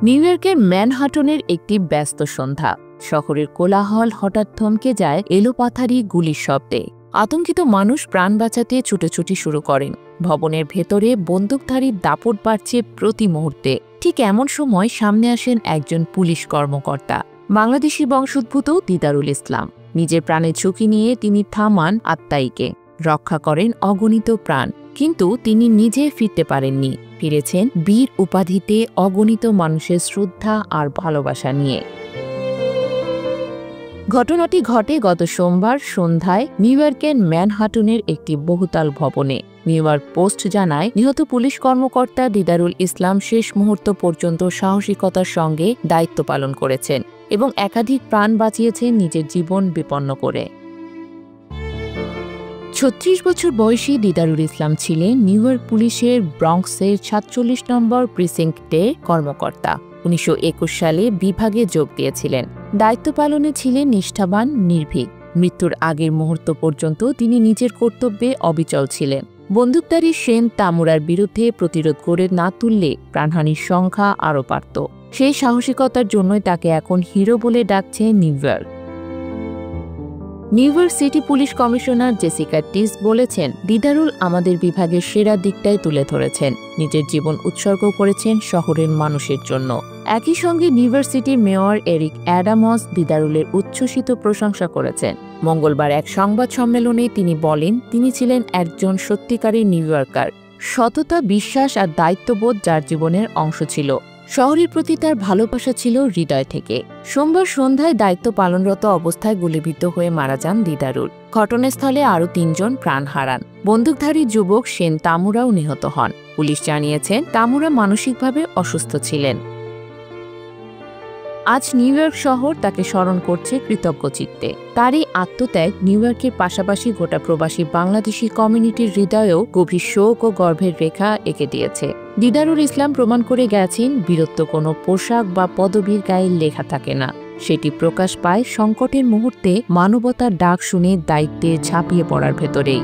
New ইয়র্কের ম্যানহাটনের একটি ব্যস্ত সন্ধ্যা। শহরের কোলাহল হঠাৎ থমকে যায় এলোপাথারি গুলির শব্দে। আতঙ্কিত মানুষ প্রাণ বাঁচাতে ছুটোছুটি শুরু করেন। ভবনের ভেতরে বন্দুকধারীর দাপট বাড়ছে প্রতি মুহূর্তে। ঠিক এমন সময় সামনে আসেন একজন পুলিশ কর্মকর্তা, বাংলাদেশি বংশোদ্ভূত দিদারুল ইসলাম। নিজের প্রাণের ঝুঁকি নিয়ে তিনি থামান আত্মাইকে, রক্ষা করেন অগণিত প্রাণ। কিন্তু তিনি নিজে ফিরতে পারেননি, ফিরেছেন বীর উপাধিতে অগণিত মানুষের শ্রদ্ধা আর ভালোবাসা নিয়ে। ঘটনাটি ঘটে গত সোমবার সন্ধ্যায় নিউ ইয়র্কের ম্যানহাটনের একটি বহুতল ভবনে। নিউ ইয়র্ক পোস্ট জানায়, নিহত পুলিশ কর্মকর্তা দিদারুল ইসলাম শেষ মুহূর্ত পর্যন্ত সাহসিকতার সঙ্গে দায়িত্ব পালন করেছেন এবং একাধিক প্রাণ বাঁচিয়েছেন নিজের জীবন বিপন্ন করে। ৩৬ বছর বয়সী দিদারুল ইসলাম ছিলেন নিউ ইয়র্ক পুলিশের ব্রঙ্কসের ৪৭ নম্বর প্রিসিংক্টে কর্মকর্তা। ১৯২১ সালে বিভাগে যোগ দিয়েছিলেন। দায়িত্ব পালনে ছিলেন নিষ্ঠাবান, নির্ভীক। মৃত্যুর আগের মুহূর্ত পর্যন্ত তিনি নিজের কর্তব্যে অবিচল ছিলেন। বন্দুকধারী শেন তামুরার বিরুদ্ধে প্রতিরোধ করে না তুললে প্রাণহানির সংখ্যা আরও বাড়ত। সেই সাহসিকতার জন্যই তাকে এখন হিরো বলে ডাকছে New York. New York city police commissioner Jessica Tisch বলেছেন, দিদারুল আমাদের বিভাগের সেরা দিকটাই তুলে ধরেছেন। নিজের জীবন উৎসর্গ করেছেন শহরের মানুষের জন্য। একই সঙ্গে নিউ ইয়র্ক সিটির মেয়র এরিক অ্যাডামস দিদারুলের উচ্ছ্বসিত প্রশংসা করেছেন। মঙ্গলবার এক সংবাদ সম্মেলনে তিনি বলেন, তিনি ছিলেন একজন সত্যিকারের নিউ ইয়র্কার। সততা, বিশ্বাস আর দায়িত্ববোধ যার জীবনের অংশ ছিল। শহরের প্রতি তার ভালোবাসা ছিল হৃদয় থেকে। সোমবার সন্ধ্যায় দায়িত্ব পালনরত অবস্থায় গুলিবিদ্ধ হয়ে মারা যান দিদারুল। ঘটনাস্থলে আরও ৩ জন প্রাণ হারান। বন্দুকধারী যুবক শেন তামুরাও নিহত হন। পুলিশ জানিয়েছেন, তামুরা মানসিকভাবে অসুস্থ ছিলেন। আজ নিউ ইয়র্ক শহর তাকে স্মরণ করছে কৃতজ্ঞ চিত্তে। তার এই আত্মত্যাগ নিউ ইয়র্কের পাশাপাশি গোটা প্রবাসী বাংলাদেশি কমিউনিটির হৃদয়েও গভীর শোক ও গর্বের রেখা এঁকে দিয়েছে। দিদারুল ইসলাম প্রমাণ করে গেছেন, বীরত্ব কোনো পোশাক বা পদবীর গায়ে লেখা থাকে না। সেটি প্রকাশ পায় সংকটের মুহূর্তে মানবতার ডাক শুনে দায়িত্বে ঝাঁপিয়ে পড়ার ভেতরেই।